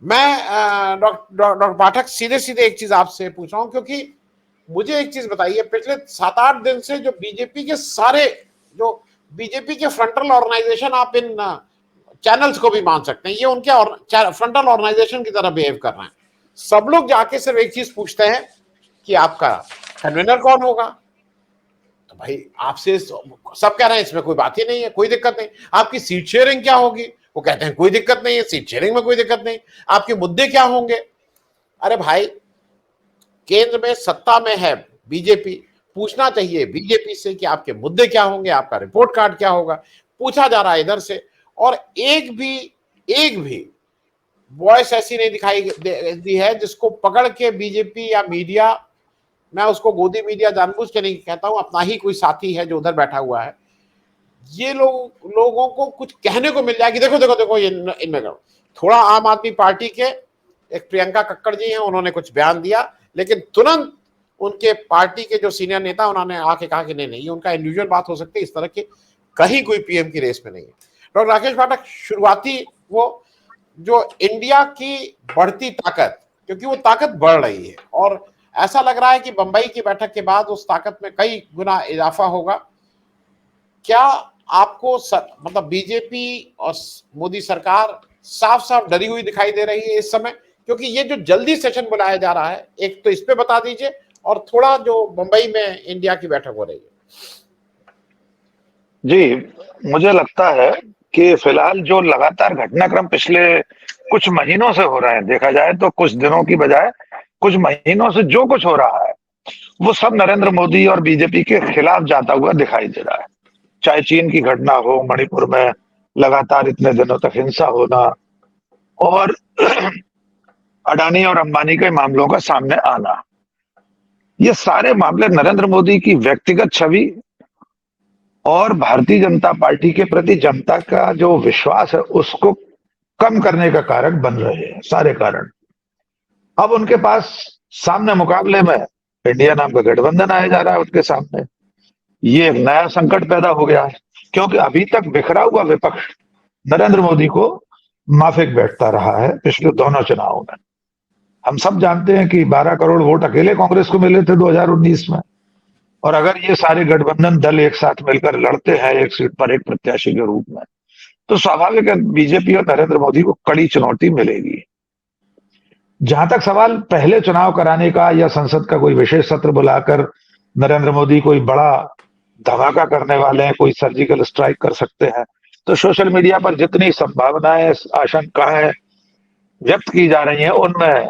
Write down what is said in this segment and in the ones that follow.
मैं डॉक्टर पाठक सीधे सीधे एक चीज आपसे पूछ रहा हूं, क्योंकि मुझे एक चीज बताइए, पिछले 7-8 दिन से जो बीजेपी के सारे, जो बीजेपी के फ्रंटल ऑर्गेनाइजेशन, आप इन चैनल्स को भी मान सकते हैं, ये उनके फ्रंटल ऑर्गेनाइजेशन की तरह बिहेव कर रहे हैं। सब लोग जाके सिर्फ एक चीज पूछते हैं कि आपका कन्वीनर कौन होगा। तो भाई आपसे सब कह रहे हैं इसमें कोई बात ही नहीं है, कोई दिक्कत नहीं। आपकी सीट शेयरिंग क्या होगी, वो कहते हैं कोई दिक्कत नहीं है, सीट शेयरिंग में कोई दिक्कत नहीं। आपके मुद्दे क्या होंगे? अरे भाई, केंद्र में सत्ता में है बीजेपी, पूछना चाहिए बीजेपी से कि आपके मुद्दे क्या होंगे, आपका रिपोर्ट कार्ड क्या होगा। पूछा जा रहा है इधर से, और एक भी वॉइस ऐसी नहीं दिखाई दी है जिसको पकड़ के बीजेपी या मीडिया, मैं उसको गोदी मीडिया जानबूझ के नहीं कहता हूं, अपना ही कोई साथी है जो उधर बैठा हुआ है, ये लोगों को कुछ कहने को मिल जाए कि देखो देखो देखो ये इनमें करो। थोड़ा आम आदमी पार्टी के एक प्रियंका कक्कड़ जी हैं, उन्होंने कुछ बयान दिया, लेकिन तुरंत उनके पार्टी के जो सीनियर नेता उन्होंने आके कहा कि नहीं नहीं, ये उनका इंडिविजुअल बात हो सकती है, इस तरह की कहीं कोई पीएम की रेस में नहीं है। डॉक्टर राकेश पाठक, शुरुआती वो जो इंडिया की बढ़ती ताकत, क्योंकि वो ताकत बढ़ रही है और ऐसा लग रहा है कि बंबई की बैठक के बाद उस ताकत में कई गुना इजाफा होगा। क्या आपको मतलब बीजेपी और मोदी सरकार साफ साफ डरी हुई दिखाई दे रही है इस समय? क्योंकि ये जो जल्दी सेशन बुलाया जा रहा है, एक तो इस पे बता दीजिए, और थोड़ा जो मुंबई में इंडिया की बैठक हो रही है। जी, मुझे लगता है कि फिलहाल जो लगातार घटनाक्रम पिछले कुछ महीनों से हो रहे हैं, देखा जाए तो कुछ दिनों की बजाय कुछ महीनों से जो कुछ हो रहा है, वो सब नरेंद्र मोदी और बीजेपी के खिलाफ जाता हुआ दिखाई दे रहा है। चाहे चीन की घटना हो, मणिपुर में लगातार इतने दिनों तक हिंसा होना, और अडानी और अंबानी के मामलों का सामने आना, ये सारे मामले नरेंद्र मोदी की व्यक्तिगत छवि और भारतीय जनता पार्टी के प्रति जनता का जो विश्वास है उसको कम करने का कारक बन रहे हैं, सारे कारण। अब उनके पास सामने मुकाबले में इंडिया नाम का गठबंधन आया जा रहा है उनके सामने। ये एक नया संकट पैदा हो गया है, क्योंकि अभी तक बिखरा हुआ विपक्ष नरेंद्र मोदी को माफिक बैठता रहा है पिछले दोनों चुनावों में। हम सब जानते हैं कि 12 करोड़ वोट अकेले कांग्रेस को मिले थे 2019 में, और अगर ये सारे गठबंधन दल एक साथ मिलकर लड़ते हैं एक सीट पर एक प्रत्याशी के रूप में, तो स्वाभाविक है बीजेपी और नरेंद्र मोदी को कड़ी चुनौती मिलेगी। जहां तक सवाल पहले चुनाव कराने का या संसद का कोई विशेष सत्र बुलाकर नरेंद्र मोदी कोई बड़ा धमाका करने वाले हैं, कोई सर्जिकल स्ट्राइक कर सकते हैं, तो सोशल मीडिया पर जितनी संभावनाएं, आशंकाएं व्यक्त की जा रही हैं, उनमें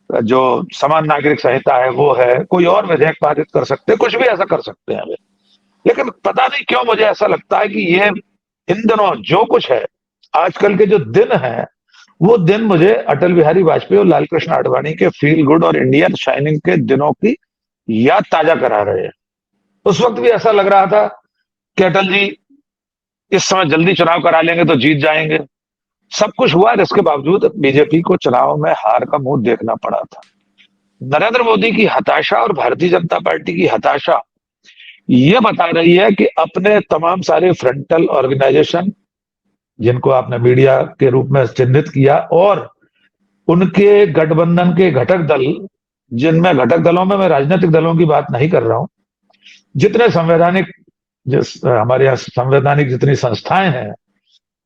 जो समान नागरिक संहिता है वो है, कोई और विधेयक पारित कर सकते हैं, कुछ भी ऐसा कर सकते हैं वे। लेकिन पता नहीं क्यों मुझे ऐसा लगता है कि ये इन दिनों जो कुछ है, आजकल के जो दिन है, वो दिन मुझे अटल बिहारी वाजपेयी और लाल कृष्ण आडवाणी के फील गुड और इंडियन शाइनिंग के दिनों की याद ताजा करा रहे हैं। उस वक्त भी ऐसा लग रहा था कि अटल जी इस समय जल्दी चुनाव करा लेंगे तो जीत जाएंगे। सब कुछ हुआ, इसके बावजूद बीजेपी को चुनाव में हार का मुंह देखना पड़ा था। नरेंद्र मोदी की हताशा और भारतीय जनता पार्टी की हताशा ये बता रही है कि अपने तमाम सारे फ्रंटल ऑर्गेनाइजेशन, जिनको आपने मीडिया के रूप में चिन्हित किया, और उनके गठबंधन के घटक दल, जिनमें घटक दलों में मैं राजनीतिक दलों की बात नहीं कर रहा हूं, जितने संवैधानिक, हमारे यहाँ संवैधानिक जितनी संस्थाएं हैं,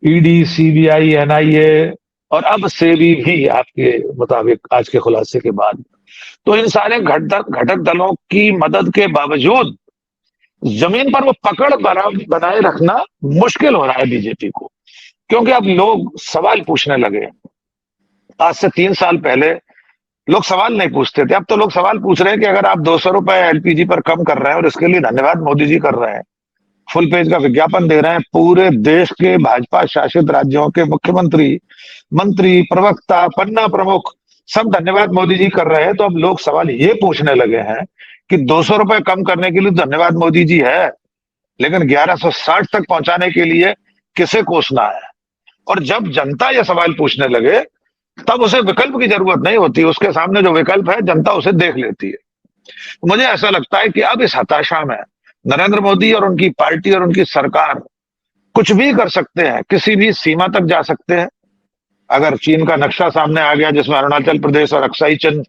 ईडी, सीबीआई, एनआईए और अब सेबी भी आपके मुताबिक आज के खुलासे के बाद, तो इन सारे घटक दलों की मदद के बावजूद जमीन पर वो पकड़ बनाए रखना मुश्किल हो रहा है बीजेपी को, क्योंकि अब लोग सवाल पूछने लगे। आज से 3 साल पहले लोग सवाल नहीं पूछते थे, अब तो लोग सवाल पूछ रहे हैं कि अगर आप 200 रुपए एलपीजी पर कम कर रहे हैं और इसके लिए धन्यवाद मोदी जी कर रहे हैं, फुल पेज का विज्ञापन दे रहे हैं, पूरे देश के भाजपा शासित राज्यों के मुख्यमंत्री, मंत्री, प्रवक्ता, पन्ना प्रमुख सब धन्यवाद मोदी जी कर रहे हैं, तो अब लोग सवाल ये पूछने लगे हैं कि 200 रुपए कम करने के लिए धन्यवाद मोदी जी है, लेकिन 1160 तक पहुंचाने के लिए किसे कोसना है। और जब जनता ये सवाल पूछने लगे, तब उसे विकल्प की जरूरत नहीं होती, उसके सामने जो विकल्प है जनता उसे देख लेती है। मुझे ऐसा लगता है कि अब इस हताशा में नरेंद्र मोदी और उनकी पार्टी और उनकी सरकार कुछ भी कर सकते हैं, किसी भी सीमा तक जा सकते हैं। अगर चीन का नक्शा सामने आ गया जिसमें अरुणाचल प्रदेश और अक्साई चिन्ह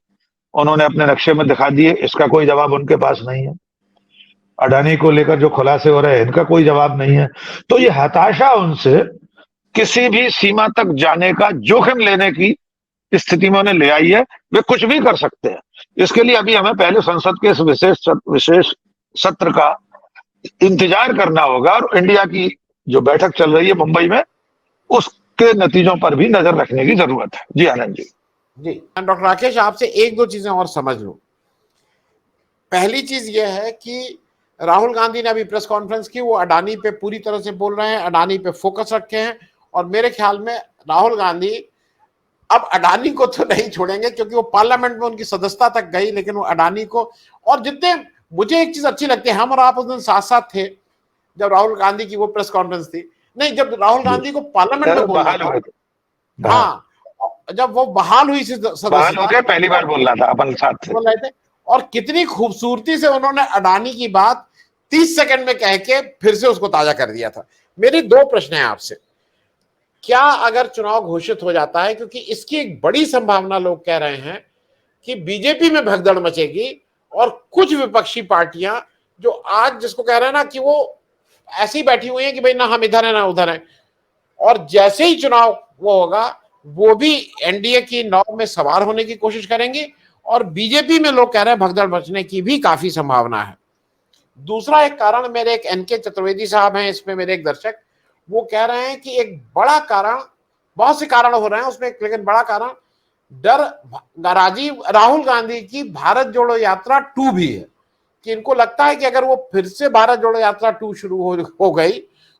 उन्होंने अपने नक्शे में दिखा दिए, इसका कोई जवाब उनके पास नहीं है। अडानी को लेकर जो खुलासे हो रहे हैं, इनका कोई जवाब नहीं है। तो ये हताशा उनसे किसी भी सीमा तक जाने का जोखिम लेने की स्थिति में उन्हें ले आई है। वे कुछ भी कर सकते हैं। इसके लिए अभी हमें पहले संसद के इस विशेष सत्र का इंतजार करना होगा और इंडिया की जो बैठक चल रही है मुंबई में, उसके नतीजों पर भी नजर रखने की जरूरत है। जी आनंद जी। जी डॉक्टर राकेश, आपसे एक दो चीजें और समझ लूं। पहली चीज यह है कि राहुल गांधी ने अभी प्रेस कॉन्फ्रेंस की, वो अडानी पे पूरी तरह से बोल रहे हैं, अडानी पे फोकस रखे हैं, और मेरे ख्याल में राहुल गांधी अब अडानी को तो नहीं छोड़ेंगे, क्योंकि वो पार्लियामेंट में उनकी सदस्यता तक गई, लेकिन वो अडानी को, और जितने मुझे एक चीज अच्छी लगती है, हम और आप उस दिन साथ साथ थे जब राहुल गांधी की वो प्रेस कॉन्फ्रेंस थी, नहीं जब राहुल गांधी को पार्लियामेंट में बोलना था, हाँ जब वो बहाल हुई सदस्यता, पहली बार बोल रहा था, अपन साथ बोल रहे थे, और कितनी खूबसूरती से उन्होंने अडानी की बात 30 सेकंड में कह के फिर से उसको ताजा कर दिया था। मेरी दो प्रश्न हैं आपसे। क्या अगर चुनाव घोषित हो जाता है, क्योंकि इसकी एक बड़ी संभावना लोग कह रहे हैं कि बीजेपी में भगदड़ मचेगी और कुछ विपक्षी पार्टियां जो आज जिसको कह रहे हैं ना कि वो ऐसी बैठी हुई हैं कि भाई ना हम इधर है ना उधर है, और जैसे ही चुनाव वो होगा वो भी एनडीए की नाव में सवार होने की कोशिश करेंगी, और बीजेपी में लोग कह रहे हैं भगदड़ मचने की भी काफी संभावना है। दूसरा एक कारण, मेरे एक एनके चतुर्वेदी साहब हैं इसमें, मेरे एक दर्शक, वो कह रहे हैं कि एक बड़ा कारण, बहुत से कारण हो रहे हैं उसमें, लेकिन बड़ा कारण डर राहुल गांधी की भारत जोड़ो यात्रा 2 भी है, कि इनको लगता है कि अगर वो फिर से भारत जोड़ो यात्रा 2 शुरू हो गई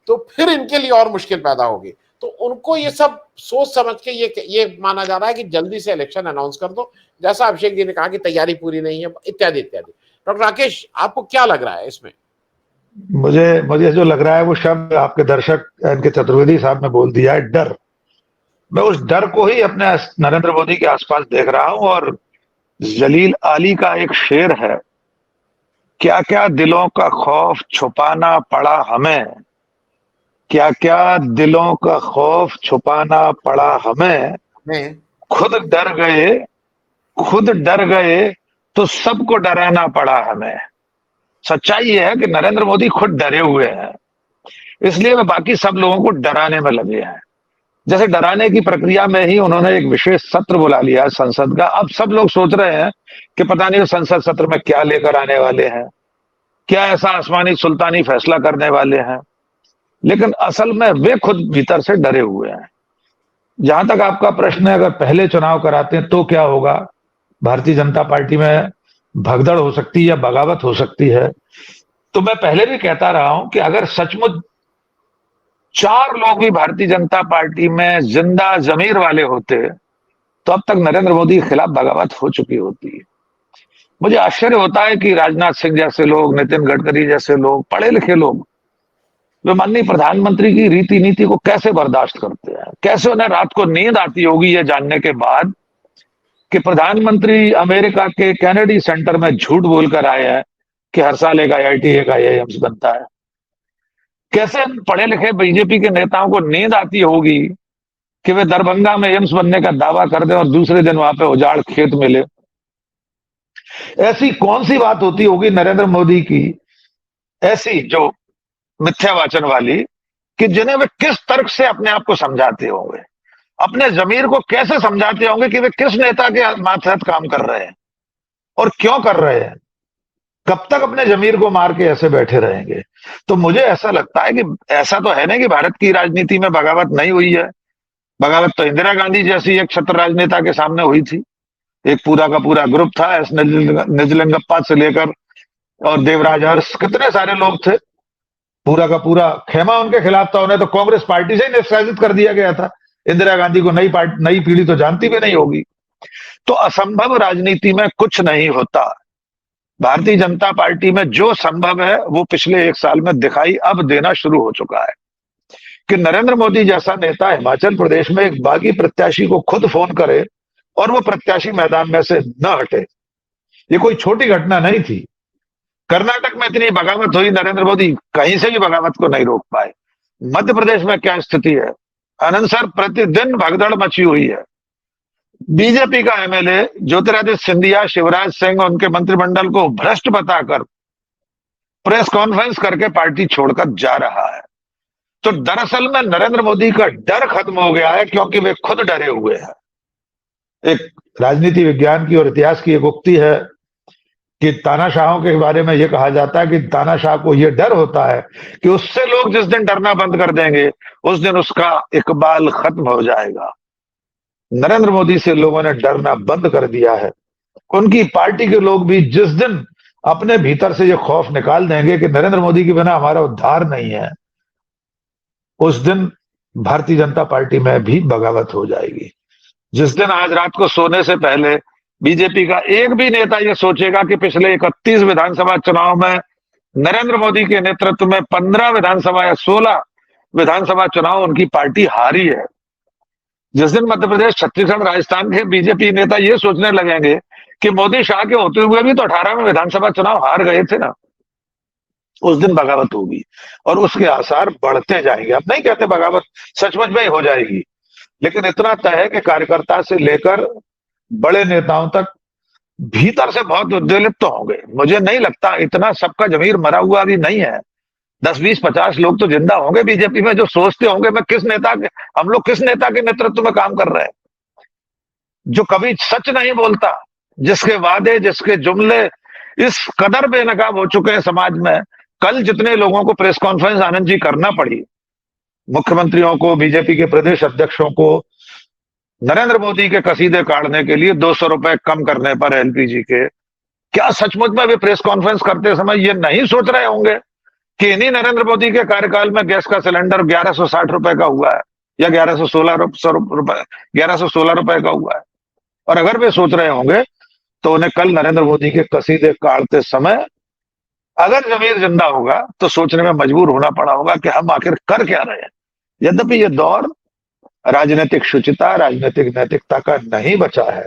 तो फिर इनके लिए और मुश्किल पैदा होगी। तो उनको ये सब सोच समझ के ये माना जा रहा है कि जल्दी से इलेक्शन अनाउंस कर दो, जैसा अभिषेक जी ने कहा कि तैयारी पूरी नहीं है, इत्यादि इत्यादि। डॉक्टर राकेश, आपको क्या लग रहा है इसमें? मुझे जो लग रहा है वो शब्द आपके दर्शक इनके चतुर्वेदी साहब ने बोल दिया है, डर। मैं उस डर को ही अपने नरेंद्र मोदी के आसपास देख रहा हूं, और जलील आली का एक शेर है, क्या क्या दिलों का खौफ छुपाना पड़ा हमें, क्या क्या दिलों का खौफ छुपाना पड़ा हमें, खुद डर गए तो सबको डराना पड़ा हमें। सच्चाई यह है कि नरेंद्र मोदी खुद डरे हुए हैं, इसलिए वे बाकी सब लोगों को डराने में लगे हैं। जैसे डराने की प्रक्रिया में ही उन्होंने एक विशेष सत्र बुला लिया है संसद का। अब सब लोग सोच रहे हैं कि पता नहीं संसद सत्र में क्या लेकर आने वाले हैं, क्या ऐसा आसमानी सुल्तानी फैसला करने वाले हैं, लेकिन असल में वे खुद भीतर से डरे हुए हैं। जहां तक आपका प्रश्न है, अगर पहले चुनाव कराते हैं तो क्या होगा, भारतीय जनता पार्टी में भगदड़ हो सकती है या बगावत हो सकती है, तो मैं पहले भी कहता रहा हूं कि अगर सचमुच 4 लोग भी भारतीय जनता पार्टी में जिंदा जमीर वाले होते तो अब तक नरेंद्र मोदी के खिलाफ बगावत हो चुकी होती। मुझे आश्चर्य होता है कि राजनाथ सिंह जैसे लोग, नितिन गडकरी जैसे लोग, पढ़े लिखे लोग, वे माननीय प्रधानमंत्री की रीति नीति को कैसे बर्दाश्त करते हैं। कैसे उन्हें रात को नींद आती होगी यह जानने के बाद कि प्रधानमंत्री अमेरिका के कैनेडी सेंटर में झूठ बोलकर आए हैं कि हर साल एक IIT का एम्स बनता है। कैसे पढ़े लिखे बीजेपी के नेताओं को नींद आती होगी कि वे दरभंगा में एम्स बनने का दावा कर दें और दूसरे दिन वहां पे उजाड़ खेत मिले। ऐसी कौन सी बात होती होगी नरेंद्र मोदी की, ऐसी जो मिथ्यावाचन वाली, कि जिन्हें वे किस तर्क से अपने आप को समझाते होंगे, अपने जमीर को कैसे समझाते होंगे कि वे किस नेता के मातहत काम कर रहे हैं और क्यों कर रहे हैं, कब तक अपने जमीर को मार के ऐसे बैठे रहेंगे। तो मुझे ऐसा लगता है कि ऐसा तो है नहीं कि भारत की राजनीति में बगावत नहीं हुई है। बगावत तो इंदिरा गांधी जैसी एक छत्र राजनेता के सामने हुई थी। एक पूरा का पूरा ग्रुप था, एस निजलिंगप्पा से लेकर और देवराज अरस, कितने सारे लोग थे, पूरा का पूरा खेमा उनके खिलाफ था। उन्हें तो कांग्रेस पार्टी से ही निष्कासित कर दिया गया था। इंदिरा गांधी को नई पीढ़ी तो जानती भी नहीं होगी। तो असंभव राजनीति में कुछ नहीं होता। भारतीय जनता पार्टी में जो संभव है वो पिछले 1 साल में दिखाई अब देना शुरू हो चुका है कि नरेंद्र मोदी जैसा नेता हिमाचल प्रदेश में एक बागी प्रत्याशी को खुद फोन करे और वो प्रत्याशी मैदान में से न हटे। ये कोई छोटी घटना नहीं थी। कर्नाटक में इतनी बगावत हुई, नरेंद्र मोदी कहीं से भी बगावत को नहीं रोक पाए। मध्य प्रदेश में क्या स्थिति है, आनंद सर, प्रतिदिन भगदड़ मची हुई है। बीजेपी का एमएलए ज्योतिरादित्य सिंधिया शिवराज सिंह और उनके मंत्रिमंडल को भ्रष्ट बताकर प्रेस कॉन्फ्रेंस करके पार्टी छोड़कर जा रहा है। तो दरअसल में नरेंद्र मोदी का डर खत्म हो गया है, क्योंकि वे खुद डरे हुए हैं। एक राजनीति विज्ञान की और इतिहास की एक उक्ति है कि तानाशाहों के बारे में यह कहा जाता है कि तानाशाह को यह डर होता है कि उससे लोग जिस दिन डरना बंद कर देंगे उस दिन उसका इकबाल खत्म हो जाएगा। नरेंद्र मोदी से लोगों ने डरना बंद कर दिया है। उनकी पार्टी के लोग भी जिस दिन अपने भीतर से यह खौफ निकाल देंगे कि नरेंद्र मोदी के बिना हमारा उद्धार नहीं है, उस दिन भारतीय जनता पार्टी में भी बगावत हो जाएगी। जिस दिन आज रात को सोने से पहले बीजेपी का एक भी नेता यह सोचेगा कि पिछले 31 विधानसभा चुनाव में नरेंद्र मोदी के नेतृत्व में 15 विधानसभा या 16 विधानसभा चुनाव उनकी पार्टी हारी है, जिस दिन मध्य प्रदेश, छत्तीसगढ़, राजस्थान के बीजेपी नेता ये सोचने लगेंगे कि मोदी शाह के होते हुए भी तो 18 में विधानसभा चुनाव हार गए थे ना, उस दिन बगावत होगी और उसके आसार बढ़ते जाएंगे। अब नहीं कहते बगावत सचमुच में ही हो जाएगी, लेकिन इतना तय है कि कार्यकर्ता से लेकर बड़े नेताओं तक भीतर से बहुत उद्वेलित तो होंगे। मुझे नहीं लगता इतना सबका जमीर मरा हुआ भी नहीं है। 10, 20, 50 लोग तो जिंदा होंगे बीजेपी में जो सोचते होंगे हम लोग किस नेता के नेतृत्व में काम कर रहे हैं, जो कभी सच नहीं बोलता, जिसके वादे, जिसके जुमले इस कदर बेनकाब हो चुके हैं समाज में। कल जितने लोगों को प्रेस कॉन्फ्रेंस आनंद जी करना पड़ी, मुख्यमंत्रियों को, बीजेपी के प्रदेश अध्यक्षों को, नरेंद्र मोदी के कसीदे काटने के लिए 200 रुपए कम करने पर एलपीजी के, क्या सचमुच में वे प्रेस कॉन्फ्रेंस करते समय ये नहीं सोच रहे होंगे कि इन्हीं नरेंद्र मोदी के कार्यकाल में गैस का सिलेंडर 1160 रुपए का हुआ है या 1116 रुपए का हुआ है? और अगर वे सोच रहे होंगे तो उन्हें कल नरेंद्र मोदी के कसीदे काटते समय अगर जमीर जिंदा होगा तो सोचने में मजबूर होना पड़ा होगा कि हम आखिर कर क्या रहे हैं। यद्यपि ये दौर राजनीतिक शुचिता, राजनीतिक नैतिकता का नहीं बचा है,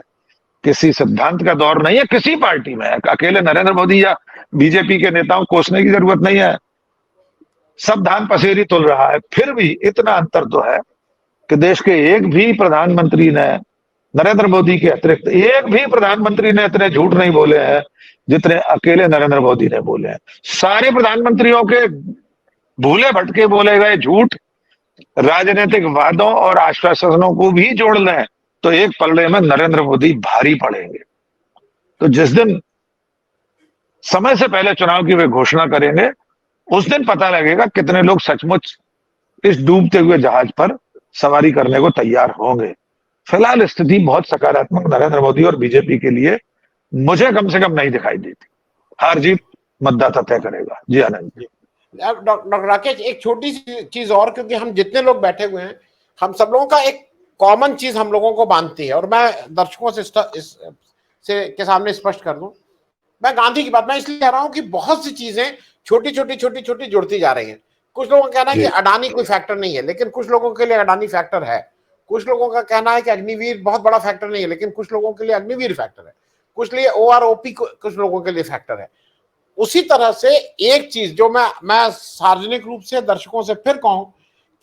किसी सिद्धांत का दौर नहीं है किसी पार्टी में। अकेले नरेंद्र मोदी या बीजेपी के नेताओं को कोसने की जरूरत नहीं है, सब धान पसेरी तुल रहा है। फिर भी इतना अंतर तो है कि देश के एक भी प्रधानमंत्री ने, नरेंद्र मोदी के अतिरिक्त एक भी प्रधानमंत्री ने इतने झूठ नहीं बोले हैं जितने अकेले नरेंद्र मोदी ने बोले हैं। सारे प्रधानमंत्रियों के भूले भटके बोले गए झूठ, राजनीतिक वादों और आश्वासनों को भी जोड़ लें तो एक पलड़े में नरेंद्र मोदी भारी पड़ेंगे। तो जिस दिन समय से पहले चुनाव की वे घोषणा करेंगे उस दिन पता लगेगा कितने लोग सचमुच इस डूबते हुए जहाज पर सवारी करने को तैयार होंगे। फिलहाल स्थिति बहुत सकारात्मक नरेंद्र मोदी और बीजेपी के लिए मुझे कम से कम नहीं दिखाई देती। हार जीत मतदाता तय करेगा। जी आनंद जी। डॉक्टर राकेश, एक छोटी सी चीज और, क्योंकि हम जितने लोग बैठे हुए हैं हम सब लोगों का एक कॉमन चीज हम लोगों को बांधती है, और मैं दर्शकों से के सामने स्पष्ट कर दूं, मैं गांधी की बात मैं इसलिए कह रहा हूं कि बहुत सी चीजें छोटी छोटी जुड़ती जा रही हैं। कुछ लोगों का कहना है कि अडानी कोई फैक्टर नहीं है, लेकिन कुछ लोगों के लिए अडानी फैक्टर है। कुछ लोगों का कहना है कि अग्निवीर बहुत बड़ा फैक्टर नहीं है, लेकिन कुछ लोगों के लिए अग्निवीर फैक्टर है। कुछ लिए OROP कुछ लोगों के लिए फैक्टर है। उसी तरह से एक चीज जो मैं सार्वजनिक रूप से दर्शकों से फिर कहूं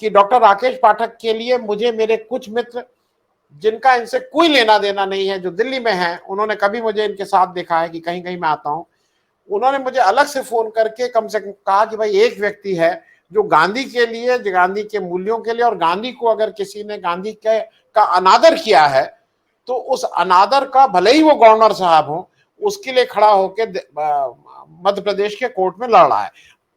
कि डॉक्टर राकेश पाठक के लिए मुझे मेरे कुछ मित्र जिनका इनसे कोई लेना देना नहीं है, जो दिल्ली में हैं, उन्होंने कभी मुझे इनके साथ देखा है कि कहीं कहीं मैं आता हूं, उन्होंने मुझे अलग से फोन करके कम से कम कहा कि भाई एक व्यक्ति है जो गांधी के लिए, गांधी के मूल्यों के लिए, और गांधी को अगर किसी ने गांधी का अनादर किया है तो उस अनादर का, भले ही वो गवर्नर साहब हो, उसके लिए खड़ा होकर मध्य प्रदेश के कोर्ट में लड़ रहा है।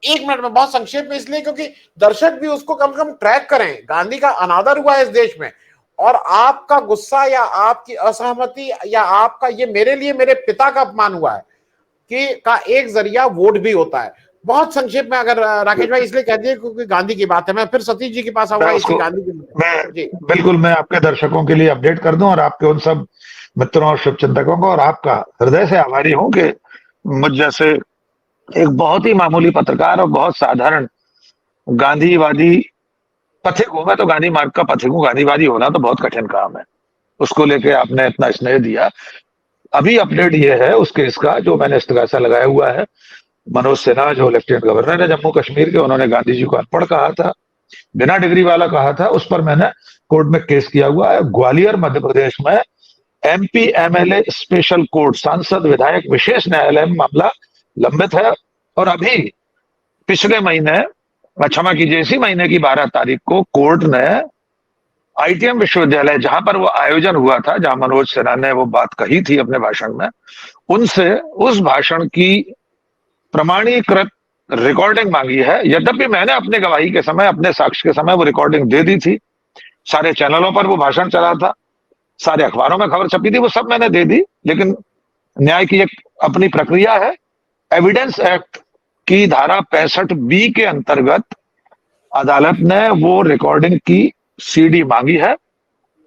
1 मिनट में बहुत संक्षेप में, इसलिए क्योंकि दर्शक भी उसको कम से कम ट्रैक करें। गांधी का अनादर हुआ है इस देश में, और आपका गुस्सा या आपकी असहमति या आपका ये मेरे लिए मेरे पिता का अपमान हुआ है कि का एक जरिया वोट भी होता है। बहुत संक्षेप में अगर राकेश भाई इसलिए कह दिए क्योंकि गांधी की बात है, मैं फिर सतीश जी के पास आऊंगा इसी गांधी की। बिल्कुल, मैं आपके दर्शकों के लिए अपडेट कर दूं और आपके उन सब मित्रों और शुभचिंतकों को और आपका हृदय से आभारी हूं कि मुझ जैसे एक बहुत ही मामूली पत्रकार और बहुत साधारण गांधीवादी पथिक हूं। मैं तो गांधी मार्ग का पथिक हूं। गांधीवादी होना तो बहुत कठिन काम है, उसको लेके आपने इतना स्नेह दिया। अभी अपडेट ये है उसके इसका जो मैंने इस्तगासा लगाया हुआ है। मनोज सिन्हा जो लेफ्टिनेंट गवर्नर है जम्मू कश्मीर के, उन्होंने गांधी जी को अनपढ़ कहा था। बिना डिग्री वाला कहा था, उस पर मैंने कोर्ट में केस किया हुआ है। ग्वालियर मध्य प्रदेश में एमपी एमएलए स्पेशल कोर्ट, सांसद विधायक विशेष न्यायालय में मामला लंबित है। और अभी पिछले महीने, क्षमा कीजिए, इसी महीने की 12 तारीख को कोर्ट ने आईटीएम विश्वविद्यालय, जहां पर वो आयोजन हुआ था, जहां मनोज सिन्हा ने वो बात कही थी अपने भाषण में, उनसे उस भाषण की प्रमाणीकृत रिकॉर्डिंग मांगी है। यद्यपि मैंने अपने गवाही के समय, अपने साक्ष्य के समय वो रिकॉर्डिंग दे दी थी, सारे चैनलों पर वो भाषण चला था, सारे अखबारों में खबर छपी थी, वो सब मैंने दे दी। लेकिन न्याय की एक अपनी प्रक्रिया है। एविडेंस एक्ट की धारा 65B के अंतर्गत अदालत ने वो रिकॉर्डिंग की सीडी मांगी है।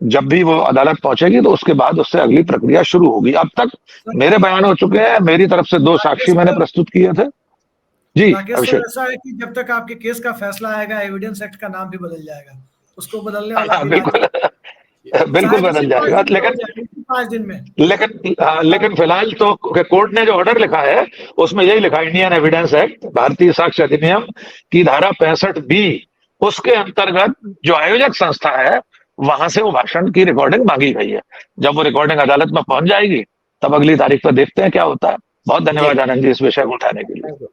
जब भी वो अदालत पहुंचेगी तो उसके बाद उससे अगली प्रक्रिया शुरू होगी। अब तक मेरे बयान हो चुके हैं, मेरी तरफ से 2 साक्षी मैंने प्रस्तुत किए थे। जी अभिषेक, ऐसा है कि जब तक आपके केस का फैसला आएगा, एविडेंस एक्ट का नाम भी बदल जाएगा, उसको बदलने वाला बिल्कुल बिल्कुल बदल जाएगा। लेकिन 5 दिन में, लेकिन फिलहाल तो कोर्ट ने जो ऑर्डर लिखा है उसमें यही लिखा, इंडियन एविडेंस एक्ट, भारतीय साक्ष्य अधिनियम की धारा 65B, उसके अंतर्गत जो आयोजक संस्था है वहां से वो भाषण की रिकॉर्डिंग मांगी गई है। जब वो रिकॉर्डिंग अदालत में पहुंच जाएगी तब अगली तारीख पर देखते हैं क्या होता है। बहुत धन्यवाद आनंद जी इस विषय को उठाने के लिए।